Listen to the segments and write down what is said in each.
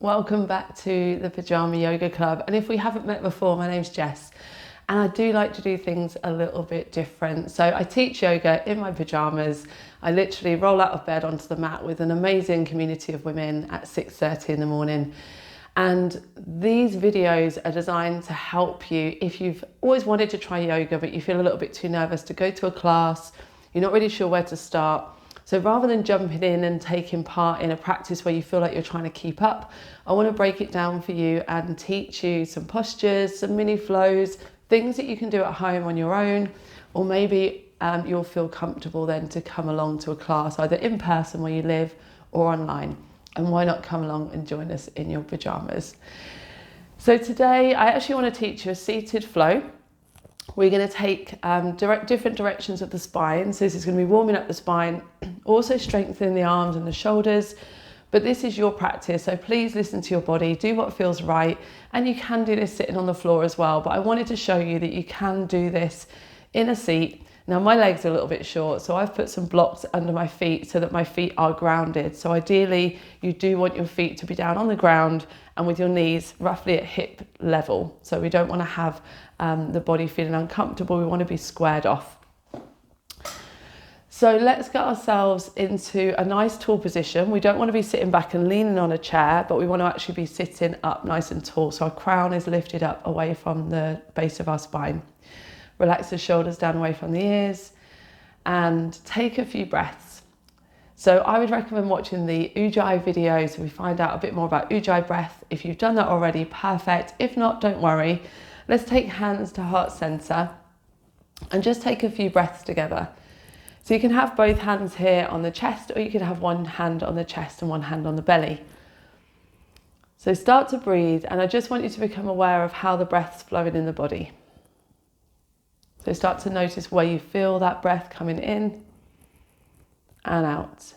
Welcome back to the Pyjama Yoga Club. And if we haven't met before, my name's Jess and I do like to do things a little bit different. So I teach yoga in my pyjamas. I literally roll out of bed onto the mat with an amazing community of women at 6:30 in the morning. And these videos are designed to help you if you've always wanted to try yoga, but you feel a little bit too nervous to go to a class, you're not really sure where to start. So rather than jumping in and taking part in a practice where you feel like you're trying to keep up, I want to break it down for you and teach you some postures, some mini flows, things that you can do at home on your own, or maybe you'll feel comfortable then to come along to a class, either in person where you live or online. And why not come along and join us in your pyjamas? So today I actually want to teach you a seated flow. We're going to take different directions of the spine. So this is going to be warming up the spine, also strengthening the arms and the shoulders. But this is your practice, so please listen to your body, do what feels right. And you can do this sitting on the floor as well. But I wanted to show you that you can do this in a seat. Now my legs are a little bit short, so I've put some blocks under my feet so that my feet are grounded. So ideally, you do want your feet to be down on the ground and with your knees roughly at hip level. So we don't want to have the body feeling uncomfortable. We want to be squared off. So let's get ourselves into a nice tall position. We don't want to be sitting back and leaning on a chair, but we want to actually be sitting up nice and tall. So our crown is lifted up away from the base of our spine. Relax the shoulders down away from the ears and take a few breaths. So I would recommend watching the Ujjayi video so we find out a bit more about Ujjayi breath. If you've done that already, perfect. If not, don't worry. Let's take hands to heart center and just take a few breaths together. So you can have both hands here on the chest, or you can have one hand on the chest and one hand on the belly. So start to breathe, and I just want you to become aware of how the breath's flowing in the body. So start to notice where you feel that breath coming in and out.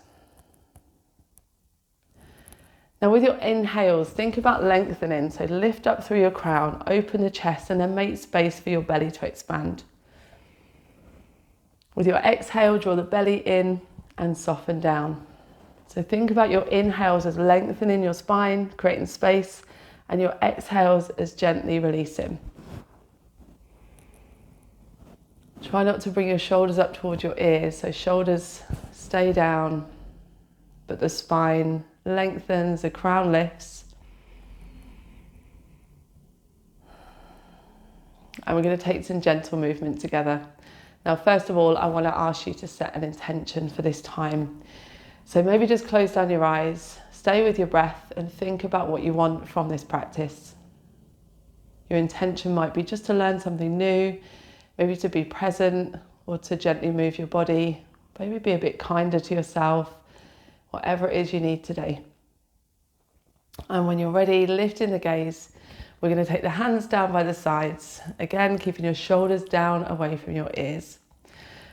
Now with your inhales, think about lengthening. So lift up through your crown, open the chest, and then make space for your belly to expand. With your exhale, draw the belly in and soften down. So think about your inhales as lengthening your spine, creating space, and your exhales as gently releasing. Try not to bring your shoulders up towards your ears, so shoulders stay down, but the spine lengthens, the crown lifts. And we're going to take some gentle movement together. Now, first of all, I want to ask you to set an intention for this time. So maybe just close down your eyes, stay with your breath, and think about what you want from this practice. Your intention might be just to learn something new, maybe to be present or to gently move your body, maybe be a bit kinder to yourself, whatever it is you need today. And when you're ready, lifting the gaze, we're going to take the hands down by the sides, again keeping your shoulders down away from your ears.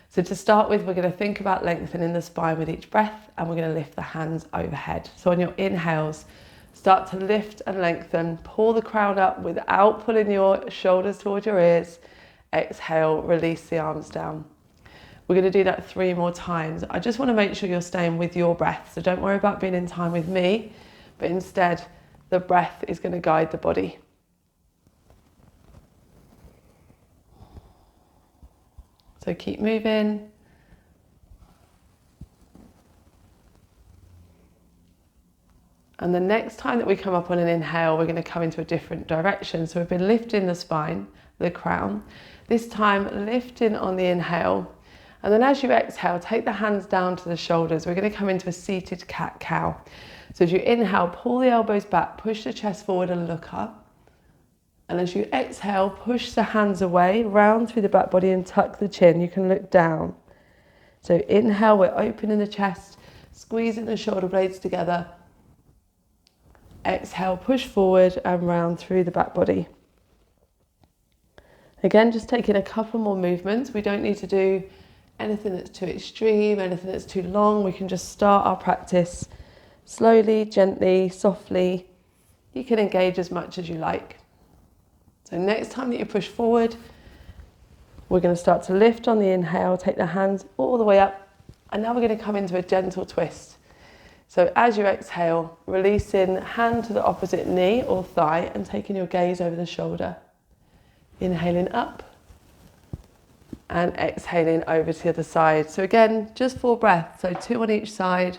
So to start with, we're going to think about lengthening the spine with each breath, and we're going to lift the hands overhead. So on your inhales, start to lift and lengthen, pull the crown up without pulling your shoulders towards your ears. Exhale, release the arms down. We're going to do that 3 more times. I just want to make sure you're staying with your breath. So don't worry about being in time with me, but instead the breath is going to guide the body. So keep moving. And the next time that we come up on an inhale, we're going to come into a different direction. So we've been lifting the spine, the crown. This time, lifting on the inhale. And then as you exhale, take the hands down to the shoulders. We're going to come into a seated cat-cow. So as you inhale, pull the elbows back, push the chest forward and look up. And as you exhale, push the hands away, round through the back body and tuck the chin. You can look down. So inhale, we're opening the chest, squeezing the shoulder blades together. Exhale, push forward and round through the back body. Again, just taking a couple more movements. We don't need to do anything that's too extreme, anything that's too long. We can just start our practice slowly, gently, softly. You can engage as much as you like. So next time that you push forward, we're going to start to lift on the inhale, take the hands all the way up, and now we're going to come into a gentle twist. So as you exhale, releasing hand to the opposite knee or thigh and taking your gaze over the shoulder. Inhaling up and exhaling over to the other side. So again, just 4 breaths, so 2 on each side.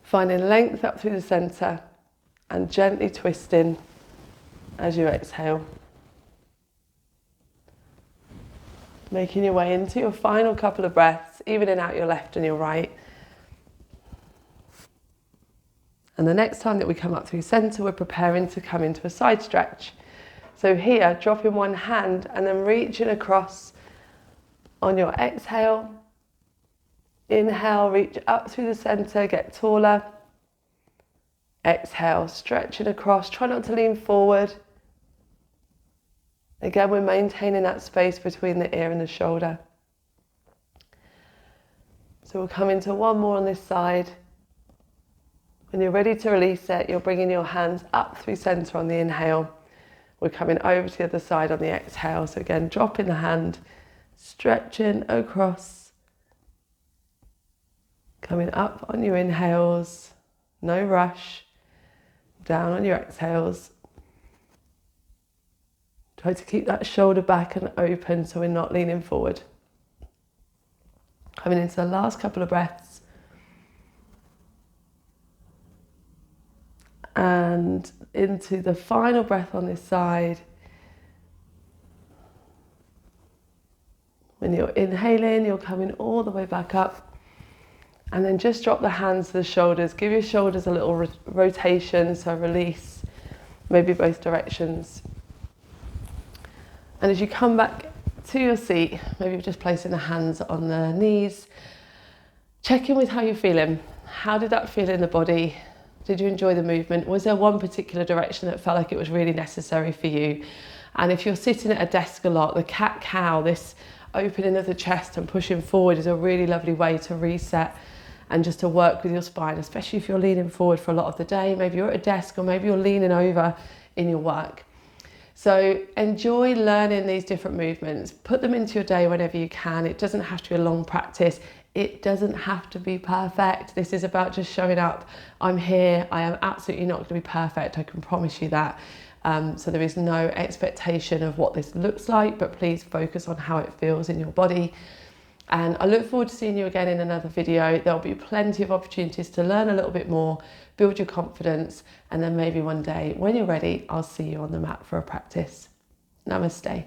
Finding length up through the centre and gently twisting as you exhale. Making your way into your final couple of breaths, evening out your left and your right. And the next time that we come up through centre, we're preparing to come into a side stretch. So here, dropping one hand and then reaching across on your exhale. Inhale, reach up through the centre, get taller. Exhale, stretching across, try not to lean forward. Again, we're maintaining that space between the ear and the shoulder. So we'll come into one more on this side. When you're ready to release it, you're bringing your hands up through centre on the inhale. We're coming over to the other side on the exhale. So again, dropping the hand, stretching across. Coming up on your inhales, no rush. Down on your exhales. Try to keep that shoulder back and open so we're not leaning forward. Coming into the last couple of breaths. And into the final breath on this side. When you're inhaling, you're coming all the way back up. And then just drop the hands to the shoulders. Give your shoulders a little rotation, so release, maybe both directions. And as you come back to your seat, maybe just placing the hands on the knees. Check in with how you're feeling. How did that feel in the body? Did you enjoy the movement? Was there one particular direction that felt like it was really necessary for you? And if you're sitting at a desk a lot, the cat-cow, this opening of the chest and pushing forward is a really lovely way to reset and just to work with your spine, especially if you're leaning forward for a lot of the day. Maybe you're at a desk or maybe you're leaning over in your work. So enjoy learning these different movements. Put them into your day whenever you can. It doesn't have to be a long practice. It doesn't have to be perfect. This is about just showing up. I'm here. I am absolutely not going to be perfect. I can promise you that. So there is no expectation of what this looks like, but please focus on how it feels in your body. And I look forward to seeing you again in another video. There'll be plenty of opportunities to learn a little bit more, build your confidence, and then maybe one day when you're ready, I'll see you on the mat for a practice. Namaste.